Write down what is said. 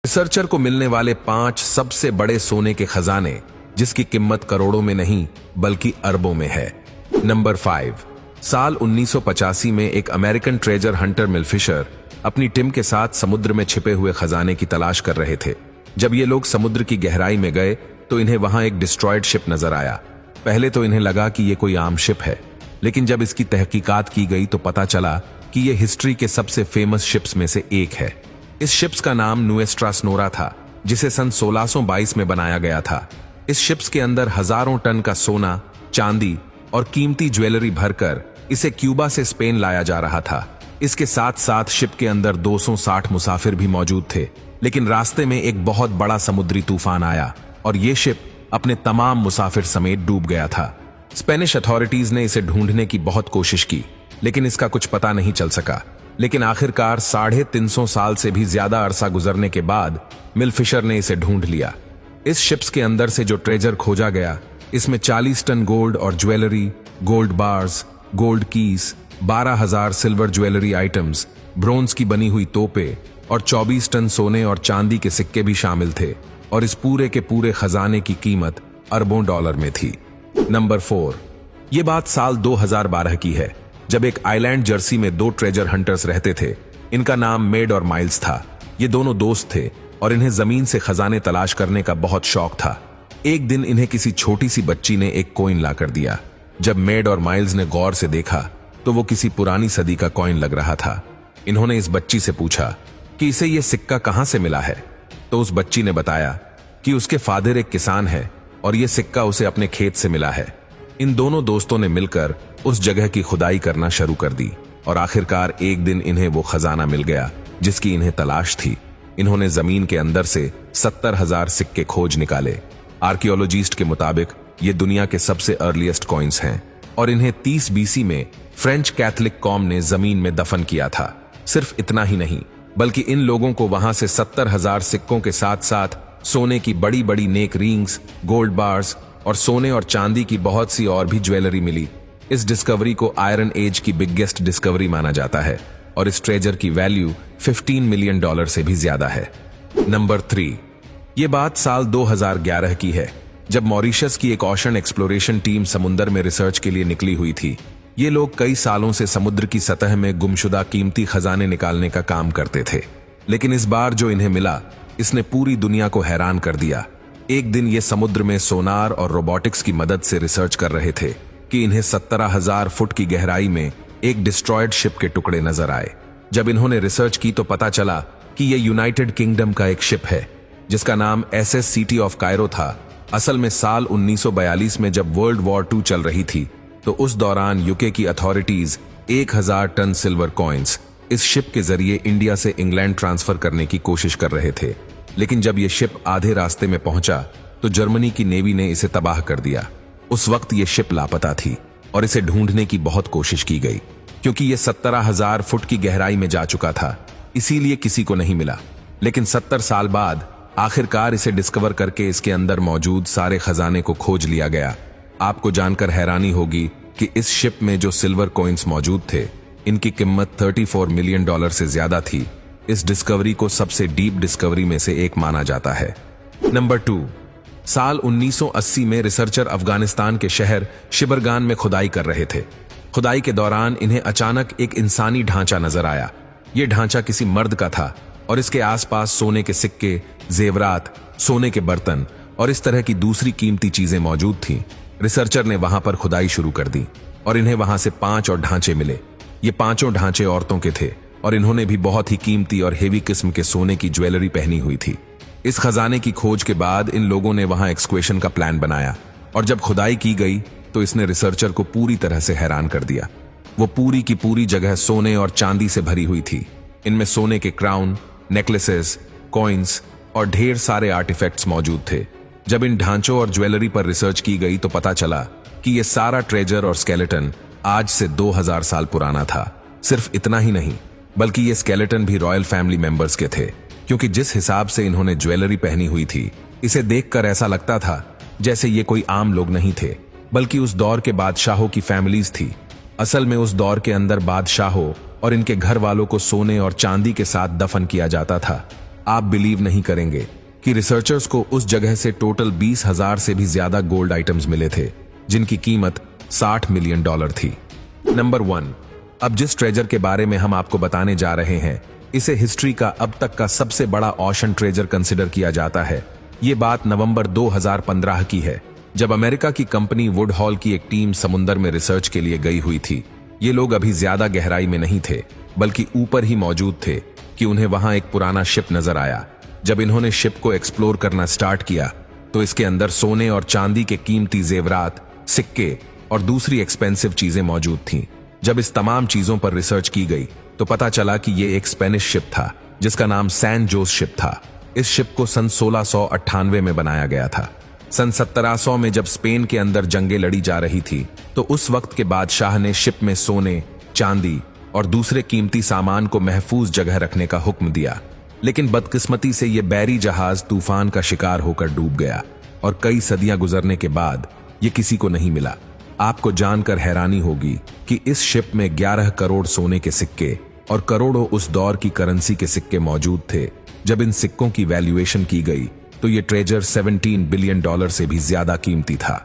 Researcher को मिलने वाले 5 सबसे बड़े सोने के खजाने, जिसकी कीमत करोड़ों में नहीं बल्कि अरबों में है। नंबर 5। साल 1985 में एक अमेरिकन ट्रेजर हंटर मिल फिशर अपनी टीम के साथ समुद्र में छिपे हुए खजाने की तलाश कर रहे थे। जब ये लोग समुद्र की गहराई में गए तो इन्हें वहां एक डिस्ट्रॉयड शिप नजर आया। पहले तो इन्हें लगा कि ये कोई आम शिप है, लेकिन जब इसकी तहकीकात की गई तो पता चला कि ये हिस्ट्री के सबसे फेमस शिप्स में से एक है। इस शिप्स का नाम नुएस्ट्रा सोनोरा था, जिसे सन 1622 में बनाया गया था। इस शिप्स के अंदर हजारों टन का सोना, चांदी और कीमती ज्वेलरी भरकर इसे क्यूबा से स्पेन लाया जा रहा था। इसके साथ साथ शिप के अंदर 260 मुसाफिर भी मौजूद थे, लेकिन रास्ते में एक बहुत बड़ा समुद्री तूफान आया और ये शिप अपने तमाम मुसाफिर समेत डूब गया था। स्पेनिश अथॉरिटीज ने इसे ढूंढने की बहुत कोशिश की, लेकिन इसका कुछ पता नहीं चल सका। लेकिन आखिरकार 350 साल से भी ज्यादा अरसा गुजरने के बाद मिल फिशर ने इसे ढूंढ लिया। इस शिप्स के अंदर से जो ट्रेजर खोजा गया, इसमें 40 टन गोल्ड और jewellery, gold bars, gold keys, 12,000 silver jewellery items, bronze की बनी हुई तोपें और 24 टन सोने और चांदी के सिक्के भी शामिल थे, और इस पूरे के पूरे खजाने की कीमत अरबों डॉलर में थी। नंबर 4। ये बात साल 2012 की है, जब एक आइलैंड जर्सी में 2 ट्रेजर हंटर्स रहते थे। इनका नाम मेड और माइल्स था। ये दोनों दोस्त थे और इन्हें जमीन से खजाने तलाश करने का बहुत शौक था। एक दिन इन्हें किसी छोटी सी बच्ची ने एक कॉइन लाकर दिया। जब मेड और माइल्स ने गौर से देखा तो वो किसी पुरानी सदी का कॉइन लग रहा था। इन्होंने इस बच्ची से पूछा कि इसे ये सिक्का कहां से मिला है, तो उस बच्ची ने बताया कि उसके फादर एक किसान है और ये सिक्का उसे अपने खेत से मिला है। इन दोनों दोस्तों ने मिलकर उस जगह की खुदाई करना शुरू कर दी और आखिरकार एक दिन इन्हें वो खजाना मिल गया जिसकी इन्हें तलाश थी। इन्होंने जमीन के अंदर से 70,000 सिक्के खोज निकाले। आर्कियोलॉजिस्ट के मुताबिक ये दुनिया के सबसे अर्लीस्ट कॉइन्स हैं और इन्हें 30 BC में फ्रेंच कैथोलिक कॉम ने जमीन में दफन किया था। सिर्फ इतना ही नहीं, बल्कि इन लोगों को वहां से 70,000 सिक्कों के साथ साथ सोने की बड़ी बड़ी नेक रिंग्स, गोल्ड बार्स और सोने और चांदी की बहुत सी और भी ज्वेलरी मिली। इस डिस्कवरी को आयरन एज की बिगेस्ट डिस्कवरी माना जाता है और इस ट्रेजर की वैल्यू $15 मिलियन से भी ज्यादा है। नंबर 3। ये बात साल 2011 की है, जब मॉरिशस की एक ओशन एक्सप्लोरेशन टीम समुद्र में रिसर्च के लिए निकली हुई थी। ये लोग कई सालों से समुद्र की सतह में गुमशुदा कीमती खजाने निकालने का काम करते थे, लेकिन इस बार जो इन्हें मिला इसने पूरी दुनिया को हैरान कर दिया। एक दिन ये समुद्र में सोनार और रोबोटिक्स की मदद से रिसर्च कर रहे थे कि इन्हें 17,000 फुट की गहराई में एक डिस्ट्रॉयड शिप के टुकड़े नजर आए। जब इन्होंने रिसर्च की तो पता चला कि यह यूनाइटेड किंगडम का एक शिप है जिसका नाम SS सिटी ऑफ कायरो था। असल में साल 1942 में जब वर्ल्ड वॉर 2 चल रही थी तो उस दौरान यूके की अथॉरिटीज 1000 टन सिल्वर कॉइन्स इस शिप के जरिए इंडिया से इंग्लैंड ट्रांसफर करने की कोशिश कर रहे थे। लेकिन जब यह शिप आधे रास्ते में पहुंचा तो जर्मनी की नेवी ने इसे तबाह कर दिया। उस वक्त यह शिप लापता थी और इसे ढूंढने की बहुत कोशिश की गई, क्योंकि यह 17,000 फुट की गहराई में जा चुका था, इसीलिए किसी को नहीं मिला। लेकिन 70 साल बाद आखिरकार इसे डिस्कवर करके इसके अंदर मौजूद सारे खजाने को खोज लिया गया। आपको जानकर हैरानी होगी कि इस शिप में जो सिल्वर कॉइन्स मौजूद थे, इनकी कीमत $34 मिलियन से ज्यादा थी। इस डिस्कवरी को सबसे डीप डिस्कवरी में से एक माना जाता है। नंबर 2। साल 1980 में रिसर्चर अफगानिस्तान के शहर शिबरगान में खुदाई कर रहे थे। खुदाई के दौरान इन्हें अचानक एक इंसानी ढांचा नजर आया। यह ढांचा किसी मर्द का था और इसके आसपास सोने के सिक्के, जेवरात, सोने के बर्तन और इस तरह की दूसरी कीमती चीजें मौजूद थीं। रिसर्चर ने वहां पर खुदाई शुरू कर दी और इन्हें वहां से 5 और ढांचे मिले। ये 5 ढांचे औरतों के थे और इन्होंने भी बहुत ही कीमती और हेवी किस्म के सोने की ज्वेलरी पहनी हुई थी। इस खजाने की खोज के बाद इन लोगों ने वहां एक्सक्वेशन का प्लान बनाया और जब खुदाई की गई तो इसने रिसर्चर को पूरी तरह से हैरान कर दिया। वो पूरी की पूरी जगह सोने और चांदी से भरी हुई थी। इनमें सोने के क्राउन, नेकलेसेस, कॉइन्स और ढेर सारे आर्टिफैक्ट्स मौजूद थे। जब इन ढांचों और ज्वेलरी पर रिसर्च की गई तो पता चला कि यह सारा ट्रेजर और स्केलेटन आज से 2000 साल पुराना था। सिर्फ इतना ही नहीं, बल्कि ये स्केलेटन भी रॉयल फैमिली मेंबर्स के थे, क्योंकि जिस हिसाब से इन्होंने ज्वेलरी पहनी हुई थी, इसे देखकर ऐसा लगता था जैसे ये कोई आम लोग नहीं थे, बल्कि उस दौर के बादशाहों की फैमिलीज थी। असल में उस दौर के अंदर बादशाहों और इनके घर वालों को सोने और चांदी के साथ दफन किया जाता था। आप बिलीव नहीं करेंगे कि रिसर्चर्स को उस जगह से टोटल 20,000 से भी ज्यादा गोल्ड आइटम्स मिले थे, जिनकी कीमत $60 मिलियन थी। नंबर 1, अब जिस ट्रेजर के बारे में हम आपको बताने जा रहे हैं, इसे हिस्ट्री का अब तक का सबसे बड़ा ऑशन ट्रेजर कंसिडर किया जाता है। ये बात नवंबर 2015 की है, जब अमेरिका की कंपनी वुडहॉल की एक टीम समुंदर में रिसर्च के लिए गई हुई थी। ये लोग अभी ज्यादा गहराई में नहीं थे, बल्कि ऊपर ही मौजूद थे कि उन्हें वहां एक पुराना शिप नजर आया। जब इन्होंने शिप को एक्सप्लोर करना स्टार्ट किया तो इसके अंदर सोने और चांदी के कीमती जेवरात, सिक्के और दूसरी एक्सपेंसिव चीजें मौजूद थीं। जब इस तमाम चीजों पर रिसर्च की गई तो पता चला कि ये एक स्पेनिश शिप था जिसका नाम सैन जोस शिप था। इस शिप को सन 1698 में बनाया गया था। सन 1700 में जब स्पेन के अंदर जंगें लड़ी जा रही थी तो उस वक्त के बादशाह ने शिप में सोने, चांदी और दूसरे कीमती सामान को महफूज जगह रखने का हुक्म दिया। लेकिन बदकिस्मती से यह बैरी जहाज तूफान का शिकार होकर डूब गया और कई सदियां गुजरने के बाद यह किसी को नहीं मिला। आपको जानकर हैरानी होगी कि इस शिप में 11 करोड़ सोने के सिक्के और करोड़ों उस दौर की करेंसी के सिक्के मौजूद थे। जब इन सिक्कों की वैल्यूएशन की गई तो ये ट्रेजर $17 बिलियन से भी ज्यादा कीमती था।